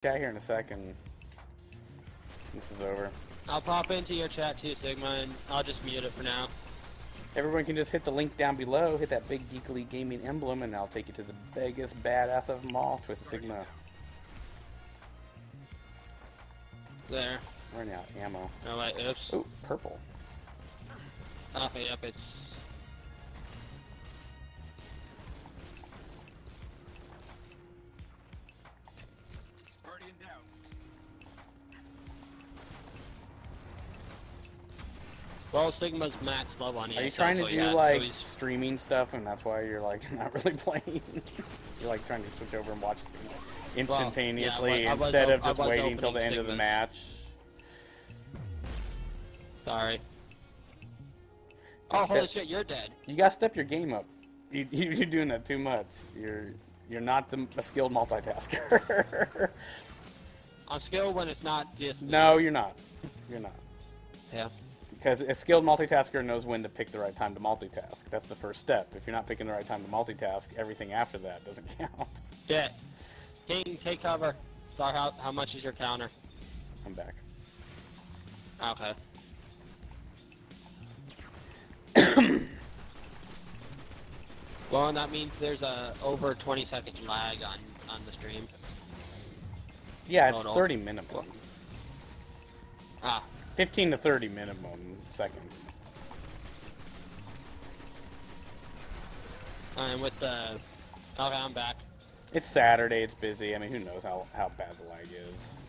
Chat here in a second. This is over. I'll pop into your chat too, Sigma, and I'll just mute it for now. Everyone can just hit the link down below, hit that big Geekly Gaming emblem, and I'll take you to the biggest badass of them all, Twisted Sigma. There. Running out of ammo. Oh wait, oops. Oh, purple. Okay, yep, it's... Well, Sigma's max level on Are you trying to do like streaming stuff, and that's why you're like not really playing? You're like trying to switch over and watch instantaneously instead of just waiting till the end of the match. Sorry. Oh, holy shit, you're dead. You gotta step your game up. You're doing that too much. You're not a skilled multitasker. I'm skilled when it's not just... No, you're not. You're not. Yeah. Because a skilled multitasker knows when to pick the right time to multitask. That's the first step. If you're not picking the right time to multitask, everything after that doesn't count. Shit. King, take cover. Sorry, how much is your counter? I'm back. Okay. Well, that means there's a over 20-second lag on the stream. Yeah, it's 30 minimum. Ah. 15 to 30 minimum seconds. And with the... Okay, I'm back. It's Saturday, it's busy. I mean, who knows how bad the lag is.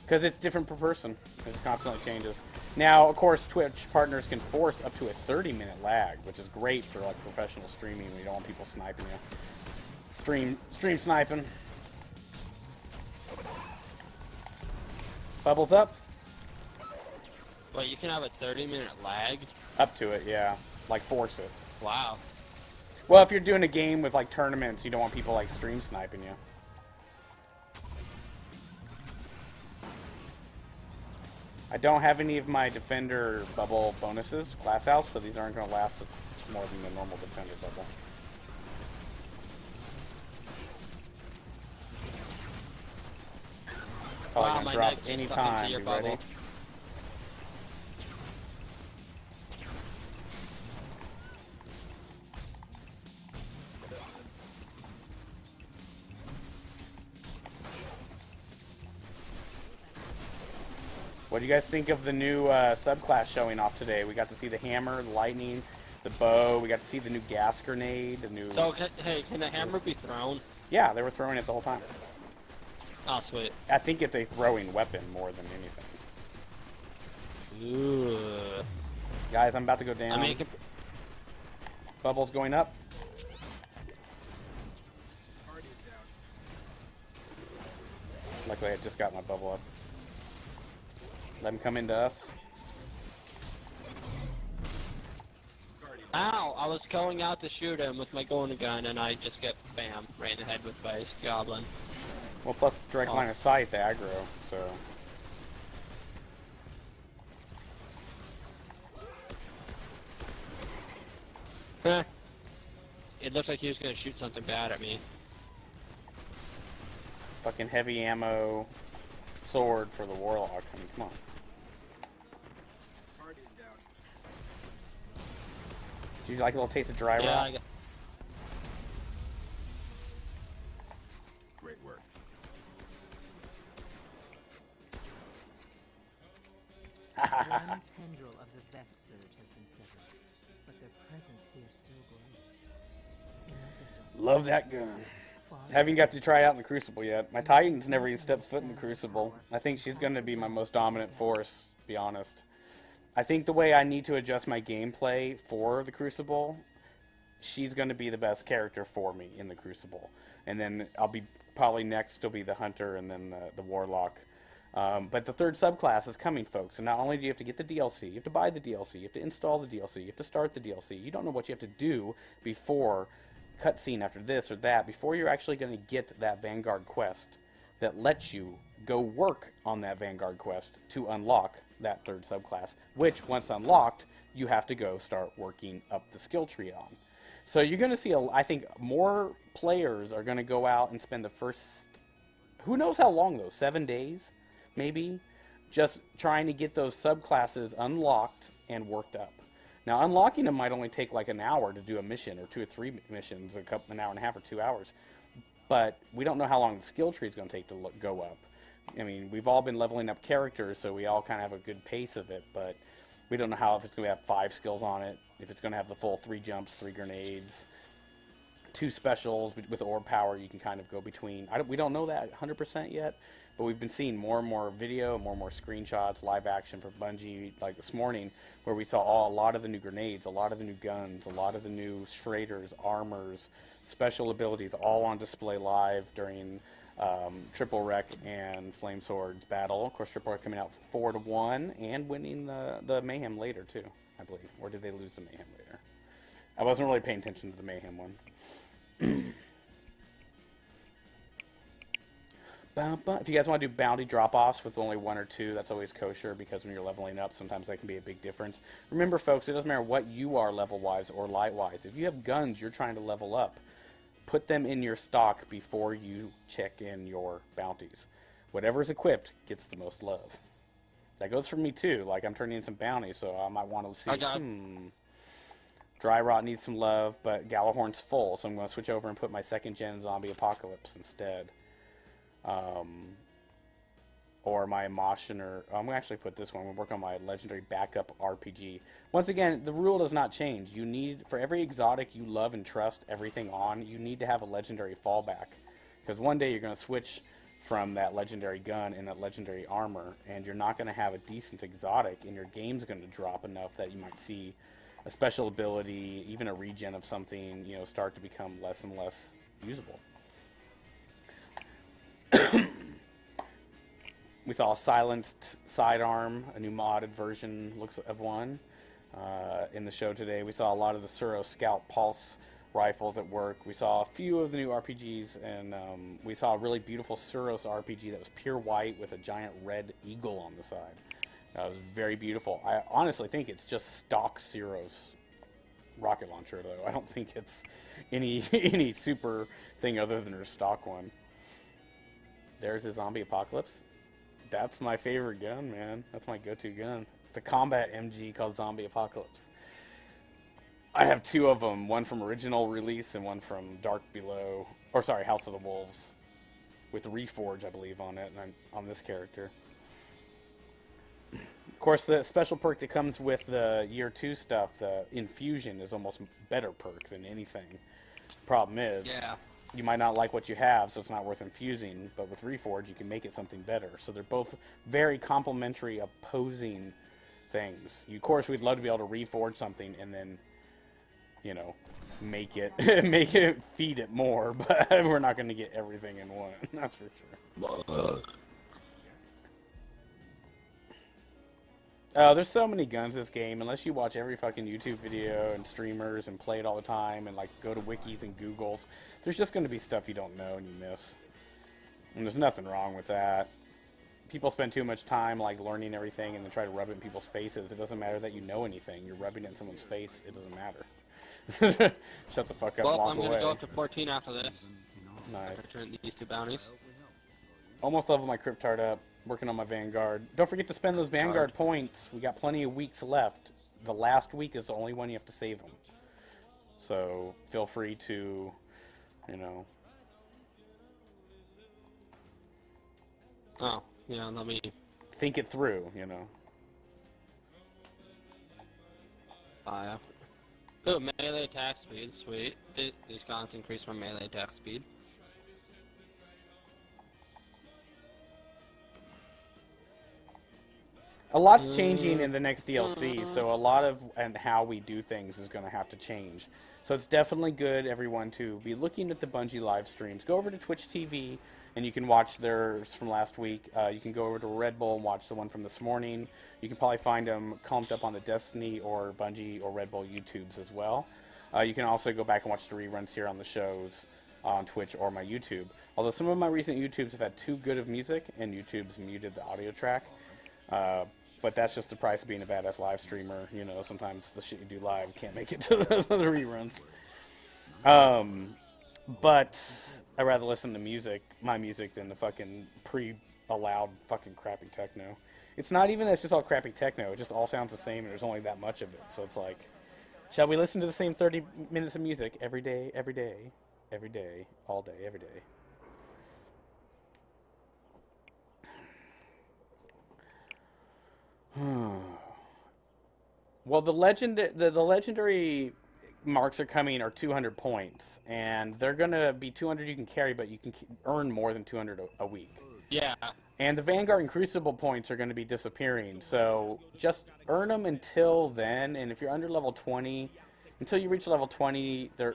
Because it's different per person. It just constantly changes. Now, of course, Twitch partners can force up to a 30-minute lag, which is great for like professional streaming when you don't want people sniping you. Stream sniping. Bubbles up. Wait, you can have a 30-minute lag? Up to it, yeah. Like, force it. Wow. Well, if you're doing a game with, like, tournaments, you don't want people, like, stream sniping you. I don't have any of my Defender bubble bonuses, Glass House, so these aren't going to last more than the normal Defender bubble. Probably going to drop any time. You ready? What do you guys think of the new subclass showing off today? We got to see the hammer, the lightning, the bow. We got to see the new gas grenade, the new... So, hey, can the hammer be thrown? Yeah, they were throwing it the whole time. Oh, sweet. I think it's a throwing weapon more than anything. Ooh. Guys, I'm about to go down. Bubbles going up. Luckily, I just got my bubble up. Let him come into us. Ow! I was going out to shoot him with my golden gun, and I just get bam right in the head with my goblin. Well, plus direct line of sight, the aggro, so. Huh. It looked like he was gonna shoot something bad at me. Fucking heavy ammo sword for the warlock. I mean, come on. Did you like a little taste of dry rot? Yeah, Great work. One tendril of the Vex surge has been severed, but their presence here still grows. Love that gun. Haven't got to try out in the Crucible yet. My Titan's never even stepped foot in the Crucible. I think she's going to be my most dominant force, to be honest. I think the way I need to adjust my gameplay for the Crucible, she's going to be the best character for me in the Crucible. And then I'll be probably next will be the Hunter and then the Warlock. But the third subclass is coming, folks. And not only do you have to get the DLC, you have to buy the DLC, you have to install the DLC, you have to start the DLC. You don't know what you have to do before cutscene after this or that, before you're actually going to get that Vanguard quest that lets you go work on that Vanguard quest to unlock that third subclass, which once unlocked, you have to go start working up the skill tree on. So you're going to see, I think, more players are going to go out and spend the first who knows how long though, 7 days, maybe, just trying to get those subclasses unlocked and worked up. Now, unlocking them might only take like an hour to do a mission, or 2 or 3 missions, an hour and a half or 2 hours. But we don't know how long the skill tree is going to take to go up. I mean, we've all been leveling up characters, so we all kind of have a good pace of it, but we don't know how, if it's going to have 5 skills on it, if it's going to have the full 3 jumps, 3 grenades, 2 specials with orb power you can kind of go between. We don't know that 100% yet, but we've been seeing more and more video, more and more screenshots, live action from Bungie, like this morning, where we saw a lot of the new grenades, a lot of the new guns, a lot of the new Shraders, armors, special abilities, all on display live during Triple Wreck and Flame Sword's battle. Of course, Triple Wreck coming out 4-1 and winning the Mayhem later, too, I believe. Or did they lose the Mayhem later? I wasn't really paying attention to the Mayhem one. If you guys want to do bounty drop-offs with only 1 or 2, that's always kosher, because when you're leveling up, sometimes that can be a big difference. Remember, folks, it doesn't matter what you are level-wise or light-wise. If you have guns you're trying to level up, put them in your stock before you check in your bounties. Whatever's equipped gets the most love. That goes for me, too. Like, I'm turning in some bounties, so I might want to see... Dry Rot needs some love, but Galahorn's full, so I'm going to switch over and put my 2nd-gen Zombie Apocalypse instead. Or my Emotioner. I'm going to actually put this one. We'll work on my Legendary Backup RPG. Once again, the rule does not change. You need, for every exotic you love and trust everything on, you need to have a Legendary fallback. Because one day you're going to switch from that Legendary gun and that Legendary armor, and you're not going to have a decent exotic, and your game's going to drop enough that you might see a special ability, even a regen of something, you know, start to become less and less usable. We saw a silenced sidearm, a new modded version looks of one in the show today. We saw a lot of the Suro Scout Pulse rifles at work. We saw a few of the new RPGs, and we saw a really beautiful Suros RPG that was pure white with a giant red eagle on the side. It was very beautiful. I honestly think it's just stock Suros rocket launcher, though. I don't think it's any super thing other than her stock one. There's a Zombie Apocalypse. That's my favorite gun, man. That's my go-to gun. It's a combat MG called Zombie Apocalypse. I have 2 of them, one from original release and one from Dark Below, or sorry, House of the Wolves, with Reforge, I believe, on it, and on this character. Of course, the special perk that comes with the Year 2 stuff, the Infusion, is almost better perk than anything. Problem is, you might not like what you have, so it's not worth infusing, but with Reforge, you can make it something better. So they're both very complementary, opposing things. Of course, we'd love to be able to reforge something and then, you know, make it feed it more, but we're not going to get everything in one. That's for sure. There's so many guns in this game. Unless you watch every fucking YouTube video and streamers and play it all the time and like go to wikis and Googles, there's just going to be stuff you don't know and you miss. And there's nothing wrong with that. People spend too much time like learning everything and then try to rub it in people's faces. It doesn't matter that you know anything. You're rubbing it in someone's face. It doesn't matter. Shut the fuck up and walk away. I'm going to go up to 14 after this. Nice. After these 2 bounties. Almost leveled my Cryptard up. Working on my Vanguard. Don't forget to spend those Vanguard points. We got plenty of weeks left. The last week is the only one you have to save them. So feel free to, you know. Oh, yeah, let me think it through, you know. Ooh, melee attack speed, sweet. These guns increase my melee attack speed. A lot's changing in the next DLC, so a lot of and how we do things is going to have to change. So it's definitely good, everyone, to be looking at the Bungie live streams. Go over to Twitch TV, and you can watch theirs from last week. You can go over to Red Bull and watch the one from this morning. You can probably find them clumped up on the Destiny or Bungie or Red Bull YouTubes as well. You can also go back and watch the reruns here on the shows on Twitch or my YouTube. Although some of my recent YouTubes have had too good of music, and YouTube's muted the audio track. But that's just the price of being a badass live streamer. You know, sometimes the shit you do live can't make it to the reruns. But I'd rather listen to my music, than the fucking pre-allowed fucking crappy techno. It's not even that it's just all crappy techno. It just all sounds the same, and there's only that much of it. So it's like, shall we listen to the same 30 minutes of music every day, every day, every day, all day, every day? Well, the legendary marks are coming are 200 points, and they're gonna be 200 you can carry, but you can earn more than 200 a week. Yeah. And the Vanguard and Crucible points are going to be disappearing, so just earn them until then. And if you're under level 20, until you reach level 20, they're,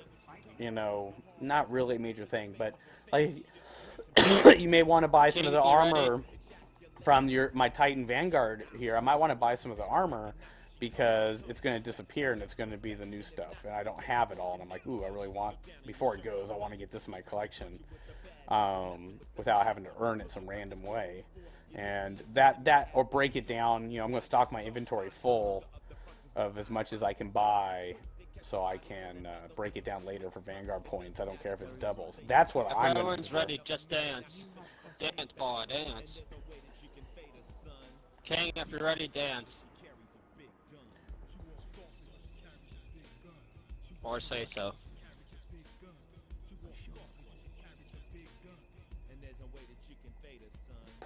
you know, not really a major thing. But like, you may want to buy some of the armor from my Titan Vanguard here. I might want to buy some of the armor because it's going to disappear and it's going to be the new stuff, and I don't have it all. And I'm like, ooh, I really want, before it goes, I want to get this in my collection. Without having to earn it some random way, and that or break it down. You know, I'm going to stock my inventory full of as much as I can buy, so I can break it down later for Vanguard points. I don't care if it's doubles. That's what I'm going to do. Everyone's ready. Just dance, dance, boy, dance. King, if you're ready, dance. Or say so.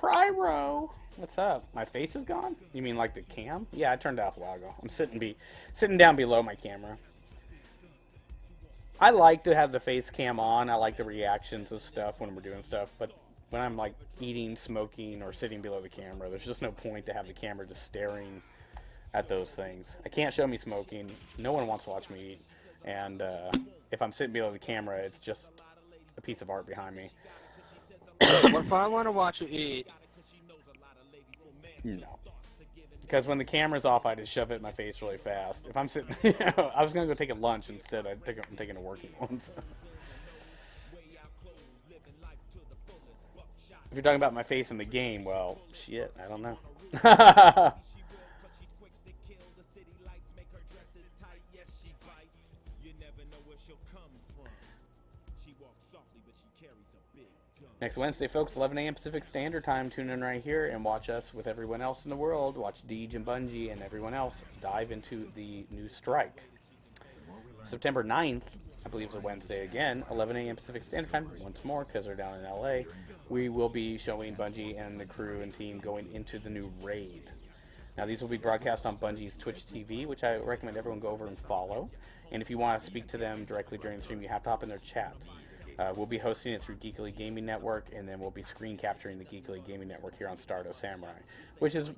Pyro, what's up? My face is gone? You mean like the cam? Yeah, I turned it off a while ago. I'm sitting down below my camera. I like to have the face cam on. I like the reactions of stuff when we're doing stuff, but when I'm like eating, smoking, or sitting below the camera, there's just no point to have the camera just staring at those things. I can't show me smoking. No one wants to watch me eat. And if I'm sitting below the camera, it's just a piece of art behind me. What if I want to watch you eat? No. Because when the camera's off, I just shove it in my face really fast. If I'm sitting, I was going to go take a lunch instead. I'm taking a working one. So. If you're talking about my face in the game, well, shit, I don't know. Next Wednesday, folks, 11 a.m. Pacific Standard Time. Tune in right here and watch us with everyone else in the world. Watch Deej and Bungie and everyone else dive into the new strike. September 9th, I believe it's a Wednesday again, 11 a.m. Pacific Standard Time, once more, because they're down in L.A. We will be showing Bungie and the crew and team going into the new raid. Now, these will be broadcast on Bungie's Twitch TV, which I recommend everyone go over and follow. And if you want to speak to them directly during the stream, you have to hop in their chat. We'll be hosting it through Geekly Gaming Network, and then we'll be screen capturing the Geekly Gaming Network here on Stardust Samurai, which is,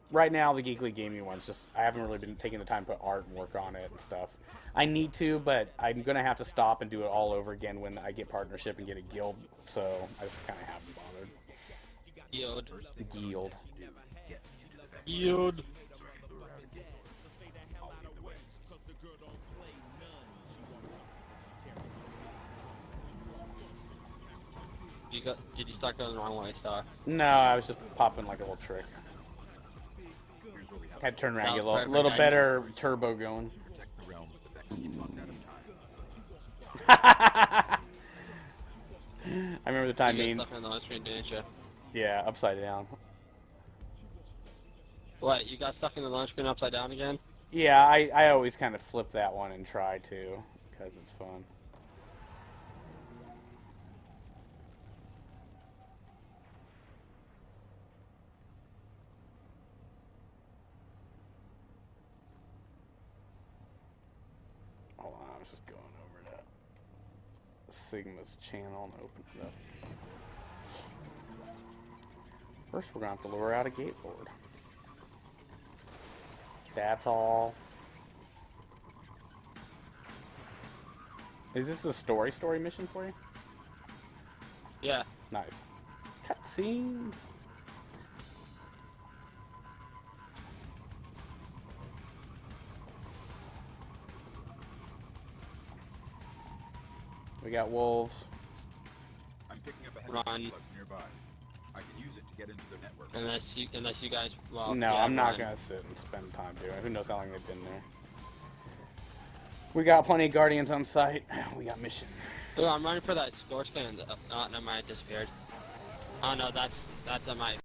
right now, the Geekly Gaming one's just, I haven't really been taking the time to put art and work on it and stuff. I need to, but I'm going to have to stop and do it all over again when I get partnership and get a guild, so I just kind of haven't bothered. Guild. Did you start going the wrong way, Star? No, I was just popping like a little trick. Had to turn around, get a little better turbo going. I remember the time you got stuck on the screen, didn't you? Yeah, upside down. What, you got stuck in the launch screen upside down again? Yeah, I always kind of flip that one and try to, because it's fun. Hold on, I was just going over to Sigma's channel and open it up. First, we're going to have to lure out a gateboard. That's all. Is this the story mission for you? Yeah. Nice. Cutscenes. We got wolves. I'm picking up a Run. helicopter nearby. I can use it to get into the network. Unless you guys, well, No, yeah, I'm not gonna sit and spend time doing it. Who knows how long they've been there. We got plenty of guardians on site. We got mission. Ooh, I'm running for that score stand. Oh, no, mine disappeared. Oh no, that's on my